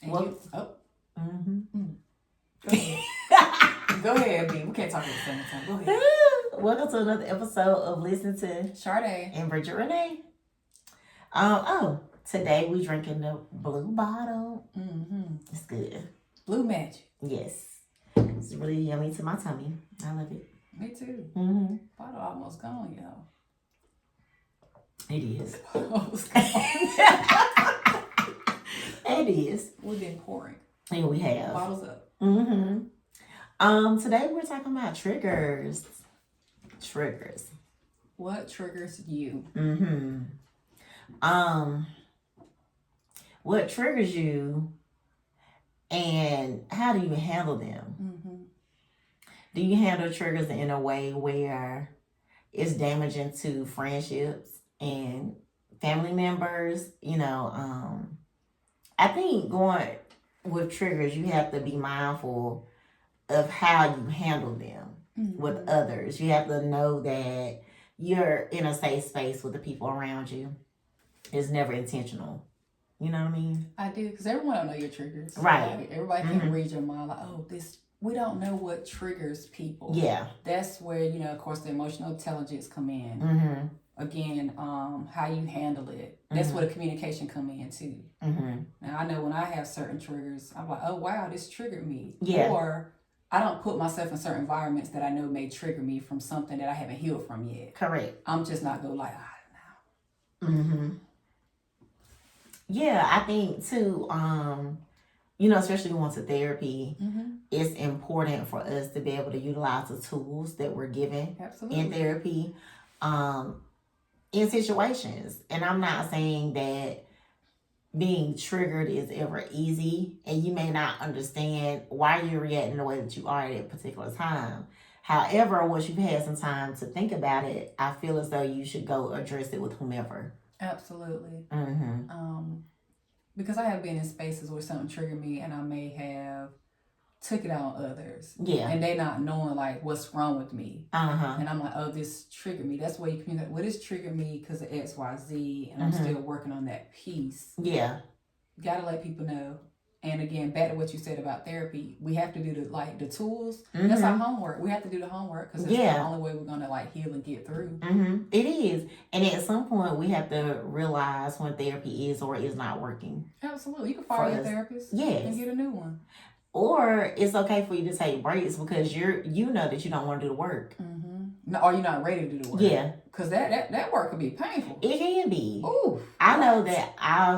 Go ahead. Go ahead, B. We can't talk at the same time. Go ahead. Welcome to another episode of Listen to Sade and Bridget Renee. Today we drinking the blue bottle. It's good. Blue Magic. Yes. It's really yummy to my tummy. I love it. Me too. Bottle almost gone, y'all. It is. Almost gone. It is. We've been pouring. And we have. Bottles up. Today we're talking about triggers. Triggers. What triggers you? What triggers you and how do you handle them? Do you handle triggers in a way where it's damaging to friendships and family members? I think going with triggers, you have to be mindful of how you handle them with others. You have to know that you're in a safe space with the people around you. It's never intentional. You know what I mean? I do, because everyone don't know your triggers. Right. Like, everybody can read your mind like, we don't know what triggers people. Yeah. That's where, of course, the emotional intelligence come in. Again, how you handle it. That's where the communication come in too. Now, I know when I have certain triggers, I'm like, oh, wow, this triggered me. Yeah. Or I don't put myself in certain environments that I know may trigger me from something that I haven't healed from yet. Correct. I'm just not going like, I don't know. Yeah, I think too, especially going to therapy, it's important for us to be able to utilize the tools that we're given in therapy in situations. And I'm not saying that being triggered is ever easy, and you may not understand why you're reacting the way that you are at a particular time. However, once you've had some time to think about it, I feel as though you should go address it with whomever. Absolutely. Because I have been in spaces where something triggered me and I may have took it out on others. Yeah. And they not knowing like what's wrong with me. And I'm like, oh, this triggered me. That's why you communicate. Well, this triggered me because of XYZ, and I'm still working on that piece. Yeah. Gotta let people know. And again, back to what you said about therapy, we have to do the tools. That's our homework. We have to do the homework because that's the only way we're gonna heal and get through. It is, and at some point we have to realize when therapy is or is not working. Absolutely, you can fire your therapist. Yes. And get a new one. Or it's okay for you to take breaks because you know that you don't want to do the work. No, or you're not ready to do the work. Yeah. Because that work can be painful. It can be. Ooh. I know that I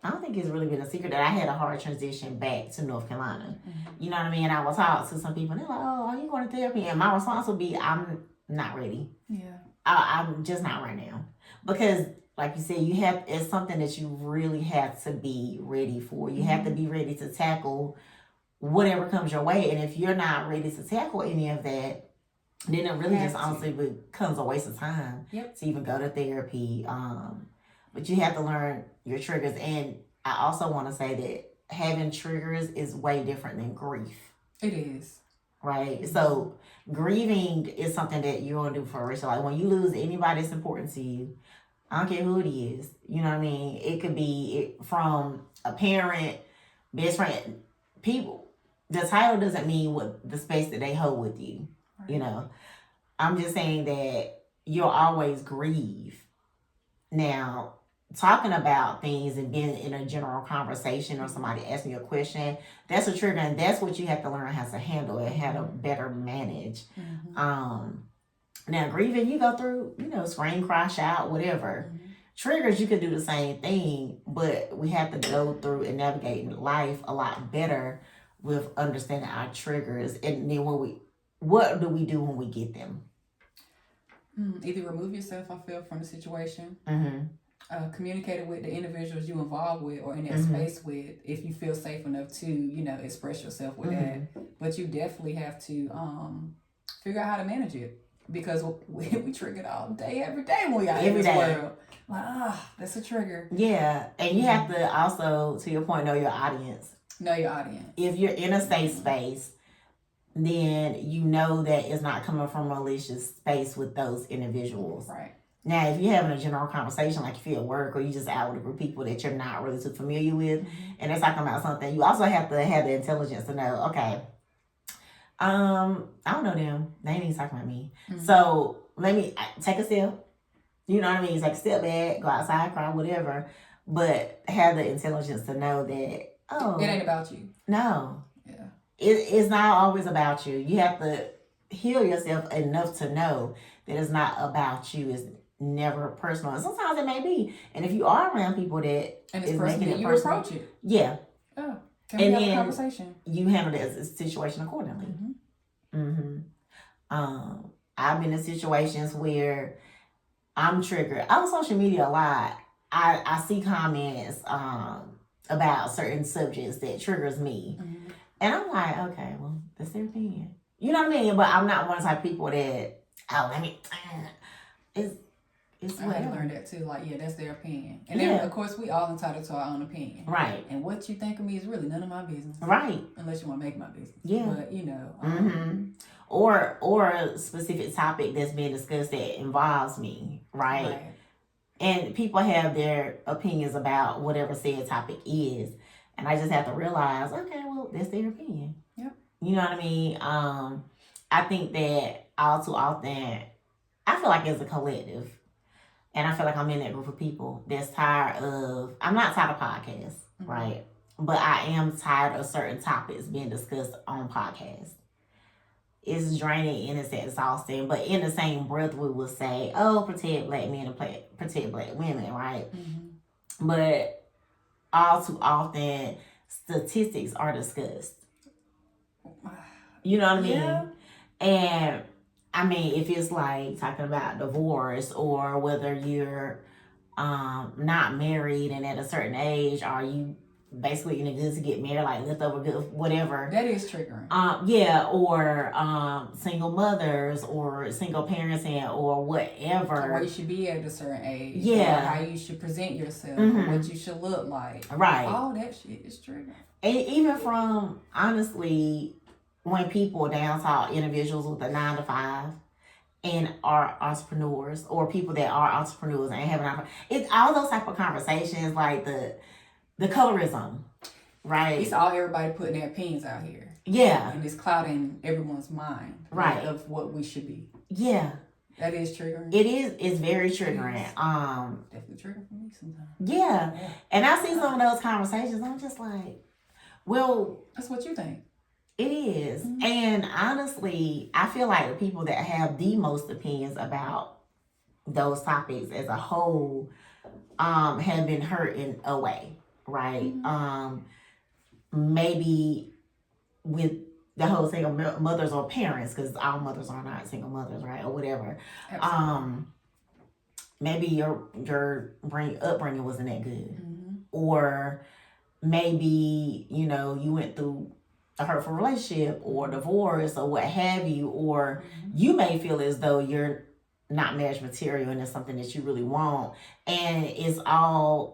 don't think it's really been a secret that I had a hard transition back to North Carolina. You know what I mean? I will talk to some people and they're like, oh, are you going to therapy? And my response would be, I'm not ready. Yeah. I'm just not right now. Because like you said, it's something that you really have to be ready for. You have to be ready to tackle whatever comes your way. And if you're not ready to tackle any of that, then it really just honestly becomes a waste of time to even go to therapy. But you have to learn your triggers. And I also want to say that having triggers is way different than grief. It is. Right? So grieving is something that you're going to do for the rest of your life. When you lose anybody that's important to you, I don't care who it is. You know what I mean? It could be from a parent, best friend, people. The title doesn't mean what the space that they hold with you. Right. I'm just saying that you'll always grieve. Now, talking about things and being in a general conversation or somebody asking you a question, that's a trigger, and that's what you have to learn how to handle it, how to better manage. Now, grieving, you go through, scream, cry, shout, whatever. Triggers, you could do the same thing, but we have to go through and navigate life a lot better with understanding our triggers. And then what do we do when we get them? Either remove yourself, I feel, from the situation. Communicate with the individuals you involved with or in that space with, if you feel safe enough to, express yourself with that. But you definitely have to figure out how to manage it. Because we triggered all day, every day when we out in this world. Like, that's a trigger. Yeah, and you have to also, to your point, know your audience. Know your audience. If you're in a safe space, then you know that it's not coming from a malicious space with those individuals. Right. Now, if you're having a general conversation, like if you're at work or you just out with a group of people that you're not really too familiar with, and they're talking about something, you also have to have the intelligence to know, okay, I don't know them. They ain't even talking about me. So let me take a step. You know what I mean? Take a step back, go outside, cry, whatever. But have the intelligence to know that, it ain't about you. No. Yeah. It's not always about you. You have to heal yourself enough to know that it's not about you. It's never personal. And sometimes it may be. And if you are around people that and it's personal, you approach it. Yeah. Oh. Can we have a conversation? You handle the situation accordingly. I've been in situations where I'm triggered. On social media a lot. I see comments about certain subjects that triggers me. And I'm like, okay, well, that's their opinion. You know what I mean? But I'm not one of the type of people that, let me, it's I had to learn that too. Like, yeah, that's their opinion. And then, of course, we all entitled to our own opinion. Right. And what you think of me is really none of my business. Right. Unless you want to make my business. Yeah. But, you know. Or a specific topic that's being discussed that involves me. Right. And people have their opinions about whatever said topic is. And I just have to realize, okay, well, that's their opinion. Yep. You know what I mean? I think that all too often, I feel like it's a collective. And I feel like I'm in that group of people that's tired of, I'm not tired of podcasts, right? But I am tired of certain topics being discussed on podcasts. It's draining and it's exhausting. But in the same breath, we will say, oh, protect black men and protect black women, right? But all too often, statistics are discussed. You know what I mean? Yeah. And I mean, if it's like talking about divorce or whether you're not married and at a certain age, are you basically in the good to get married, like leftover good, whatever. That is triggering. Yeah, or single mothers or single parents or whatever. Or you should be at a certain age. Yeah. Or how you should present yourself. Or what you should look like. Right. All that shit is triggering. And even from, honestly, when people down talk individuals with a 9-to-5 and are entrepreneurs or people that are entrepreneurs and have it's all those type of conversations, like the colorism, right? It's all everybody putting their opinions out here. Yeah. And it's clouding everyone's mind. Right. Of what we should be. Yeah. That is triggering. It is. It's very triggering. Definitely triggering for me sometimes. Yeah. And I see some of those conversations. I'm just like, well, that's what you think. It is. And honestly, I feel like the people that have the most opinions about those topics as a whole have been hurt in a way, right? Maybe with the whole single mothers or parents, because all mothers are not single mothers, right? Or whatever. Absolutely. Maybe your upbringing wasn't that good. Or maybe, you know, you went through a hurtful relationship or divorce or what have you, or you may feel as though you're not marriage material and it's something that you really want, and it's all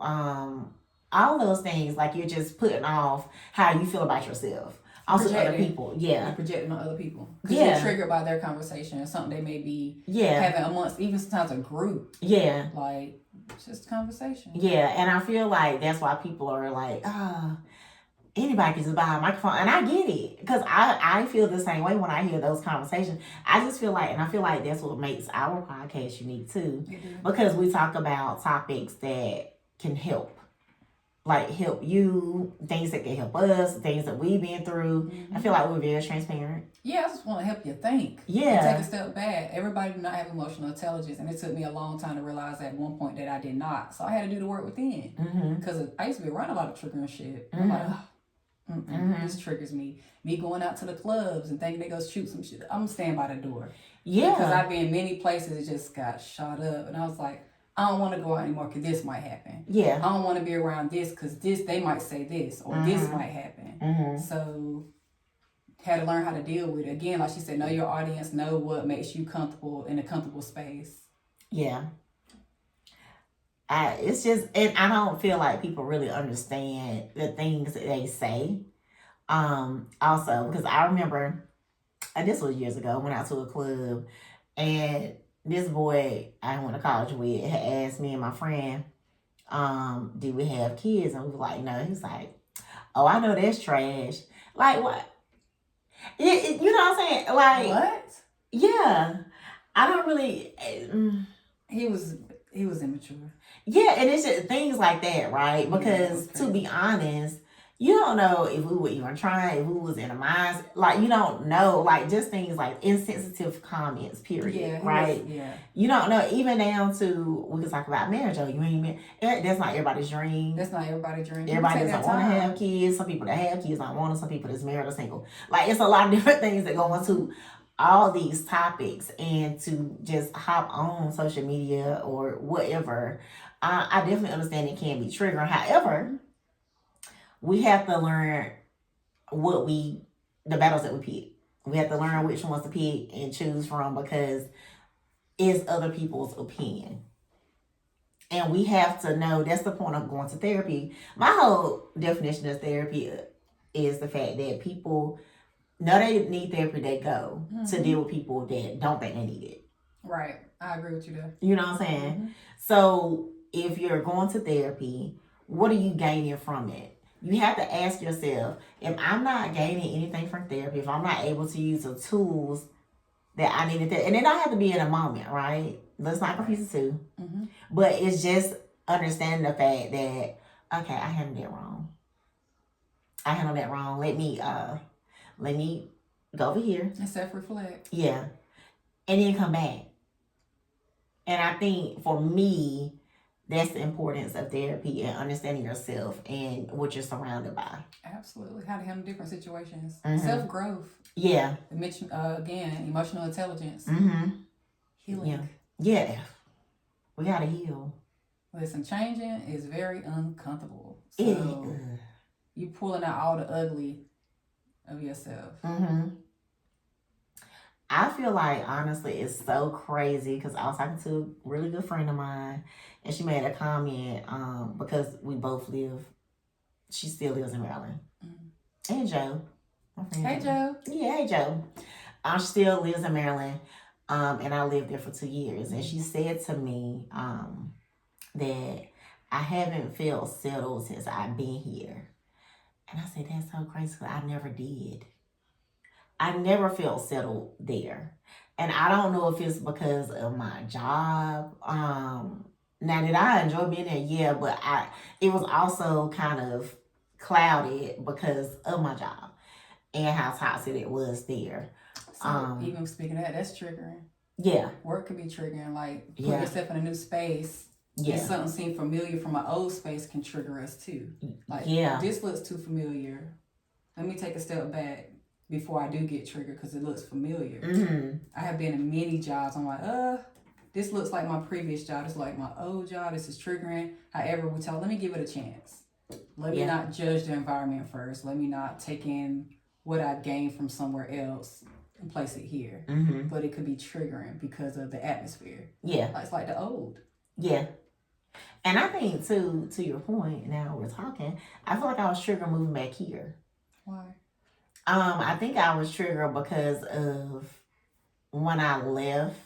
those things, like you're just putting off how you feel about yourself also other people. You're projecting on other people because you're triggered by their conversation or something they may be having amongst, even sometimes a group. Like, it's just conversation. And I feel like that's why people are like, anybody can just buy a microphone. And I get it. Because I feel the same way when I hear those conversations. I just feel like, and I feel like that's what makes our podcast unique too. Because we talk about topics that can help. Like help you, things that can help us, things that we've been through. I feel like we're very transparent. Yeah, I just want to help you think. And take a step back. Everybody do not have emotional intelligence. And it took me a long time to realize at one point that I did not. So I had to do the work within. Because I used to be around a lot of triggering shit. I'm like, this triggers me. Me going out to the clubs and thinking they go shoot some shit. I'm staying by the door. Because I've been in many places it just got shot up. And I was like, I don't want to go out anymore because this might happen. I don't want to be around this because they might say this or this might happen. So had to learn how to deal with it. Again, like she said, know your audience, know what makes you comfortable in a comfortable space. It's just, and I don't feel like people really understand the things that they say. Also, because I remember, and this was years ago, I went out to a club and this boy I went to college with had asked me and my friend, did we have kids? And we were like, no. He's like, oh, I know that's trash. Like, what? You know what I'm saying? Like, what? Yeah. I don't really. He was immature. Yeah, and it's just things like that, right? Because to be honest, you don't know if we were even trying, if we was in a mind, like you don't know, like just things like insensitive comments, period, right? You don't know, even down to, we can talk about marriage, oh, you ain't that's not everybody's dream. That's not everybody's dream. Everybody doesn't want to have kids. Some people that have kids don't want them. Some people that's married or single. Like, it's a lot of different things that go into all these topics, and to just hop on social media or whatever, I definitely understand it can be triggering. However, we have to learn the battles that we pick. We have to learn which ones to pick and choose from, because it's other people's opinion. And we have to know, that's the point of going to therapy. My whole definition of therapy is the fact that people know they need therapy, they go to deal with people that don't think they need it. Right. I agree with you there. You know what I'm saying? So if you're going to therapy, what are you gaining from it? You have to ask yourself, if I'm not gaining anything from therapy, if I'm not able to use the tools that I needed to, and it don't have to be in a moment, right? Let's not confuse the two. But it's just understanding the fact that, okay, I handled that wrong. Let me go over here. And self-reflect. Yeah. And then come back. And I think for me, that's the importance of therapy and understanding yourself and what you're surrounded by. Absolutely. How to handle different situations. Self-growth. Yeah. Again, emotional intelligence. Healing. Yeah. We got to heal. Listen, changing is very uncomfortable. So you pulling out all the ugly of yourself. I feel like, honestly, it's so crazy, because I was talking to a really good friend of mine, and she made a comment, because we both she still lives in Maryland. And Joe. Hey, Joe. Yeah, hey, Joe. She still lives in Maryland, and I lived there for 2 years. And she said to me that I haven't felt settled since I've been here. And I said, that's so crazy, because I never did. I never felt settled there. And I don't know if it's because of my job. Now, did I enjoy being there? Yeah, but it was also kind of clouded because of my job and how toxic it was there. So even speaking of that, that's triggering. Yeah. Work could be triggering. Like, put yourself in a new space. Yeah. And something seemed familiar from an old space can trigger us too. Like, this looks too familiar. Let me take a step back before I do get triggered, because it looks familiar. I have been in many jobs. I'm like, this looks like my previous job. It's like my old job. This is triggering. However, let me give it a chance. Let me not judge the environment first. Let me not take in what I gained from somewhere else and place it here. But it could be triggering because of the atmosphere. Yeah. It's like the old. Yeah. And I think, to your point, now we're talking, I feel like I was triggered moving back here. Why? I think I was triggered because of when I left,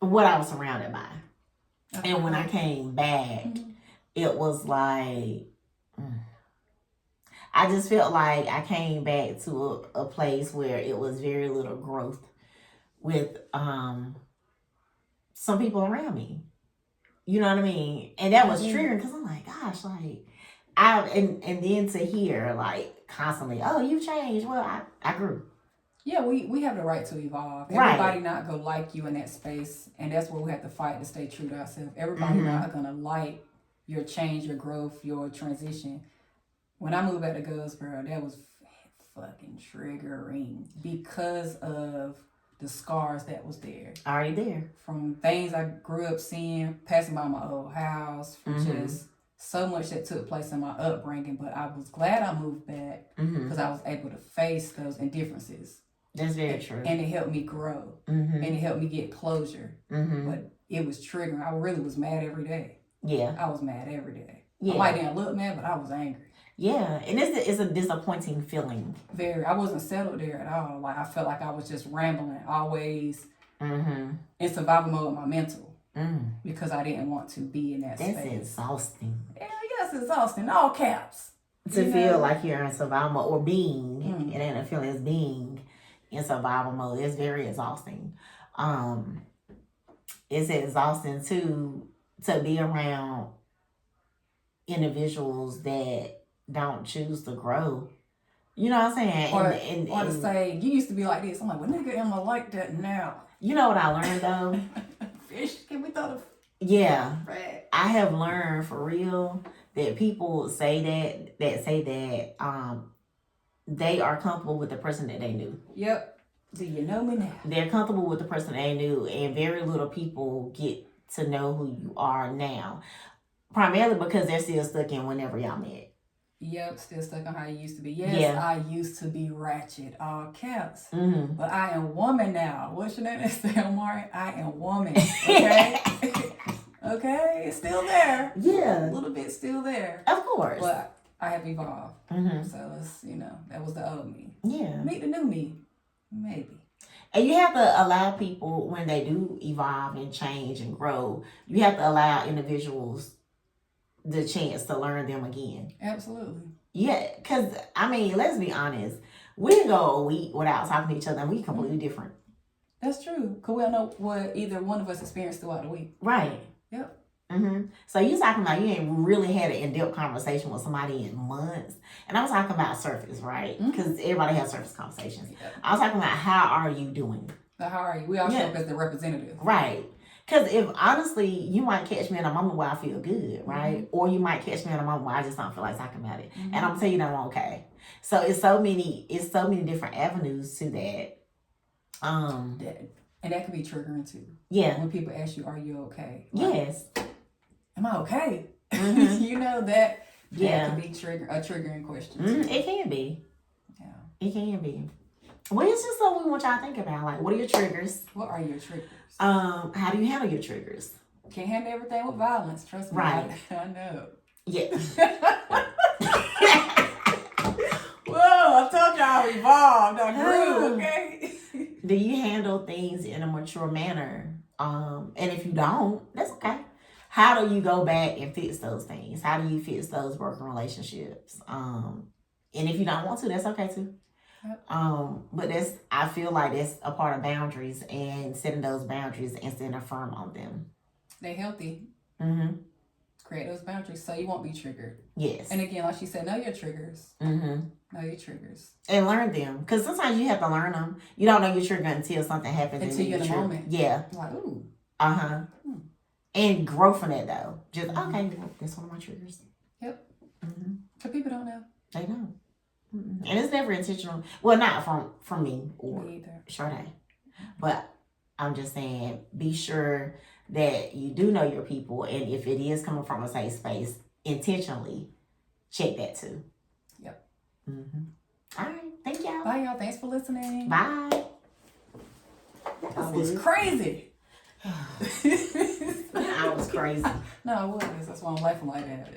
what I was surrounded by. Okay. And when I came back, it was like, I just felt like I came back to a place where it was very little growth with some people around me. You know what I mean? And that was triggering, because I'm like, gosh, like, and then to hear, like, constantly, oh, you changed. Well, I grew. Yeah, we have the right to evolve. Everybody not gonna like you in that space, and that's where we have to fight to stay true to ourselves. Everybody not gonna like your change, your growth, your transition. When I moved back to Goldsboro, that was fucking triggering because of the scars that was there. Already there. From things I grew up seeing, passing by my old house, from just so much that took place in my upbringing. But I was glad I moved back, because I was able to face those indifferences. That's very true. And it helped me grow. And it helped me get closure. But it was triggering. I really was mad every day. Yeah. I was mad every day. Yeah. I might didn't look mad, but I was angry. Yeah, and it's a disappointing feeling. Very. I wasn't settled there at all. Like, I felt like I was just rambling, always in survival mode with my mental because I didn't want to be in that space. That's exhausting. Yeah, yes, exhausting. All caps. To feel like you're in survival mode or being, it ain't a feeling, it's being in survival mode. It's very exhausting. It's exhausting too to be around individuals that don't choose to grow. You know what I'm saying? Or to say, you used to be like this. I'm like, well, nigga, am I like that now? You know what I learned though? Fish, can we throw the... Yeah. Right. I have learned for real that people say that they are comfortable with the person that they knew. Yep. Do you know me now? They're comfortable with the person they knew, and very little people get to know who you are now. Primarily because they're still stuck in whenever y'all met. Yep, still stuck on how you used to be. Yes, I used to be ratchet, all caps. But I am woman now. What's your name? Omari? I am woman. Okay? Okay? It's still there. Yeah. A little bit still there. Of course. But I have evolved. So let's, that was the old me. Yeah. Meet the new me. Maybe. And you have to allow people, when they do evolve and change and grow, you have to allow individuals the chance to learn them again. Absolutely. Yeah, because, let's be honest. We can go a week without talking to each other and we completely different. That's true. Because we don't know what either one of us experienced throughout the week. Right. Yep. So you talking about you ain't really had an in-depth conversation with somebody in months. And I'm talking about surface, right? Because everybody has surface conversations. Yep. I was talking about how are you doing? How are you? We all show up as the representative. Right. Because if honestly, you might catch me in a moment where I feel good, right? Or you might catch me in a moment where I just don't feel like talking about it. And I'm telling you that I'm okay. So it's so many different avenues to that. And that can be triggering too. Yeah. When people ask you, are you okay? Like, yes. Am I okay? That can be a triggering question too. It can be. Yeah. It can be. Well, it's just something we want y'all to think about. Like, what are your triggers? What are your triggers? How do you handle your triggers? Can't handle everything with violence. Trust me. Right. I know. Yeah. Whoa, I told y'all I evolved. I grew, okay? Do you handle things in a mature manner? And if you don't, that's okay. How do you go back and fix those things? How do you fix those broken relationships? And if you don't want to, that's okay too. Yep. But I feel like that's a part of boundaries and setting those boundaries and standing firm on them. They're healthy. Create those boundaries so you won't be triggered. Yes. And again, like she said, know your triggers. Know your triggers. And learn them. Because sometimes you have to learn them. You don't know your trigger until something happens. Until you're in the moment. Yeah. Like, ooh. And grow from that though. Just, okay, that's one of my triggers. Yep. But people don't know. They don't. And it's never intentional. Well, not from me or Sade. But I'm just saying, be sure that you do know your people. And if it is coming from a safe space, intentionally check that too. Yep. All right. Thank y'all. Bye, y'all. Thanks for listening. Bye. That was crazy. I was crazy. No, it was. That's why I'm laughing like that.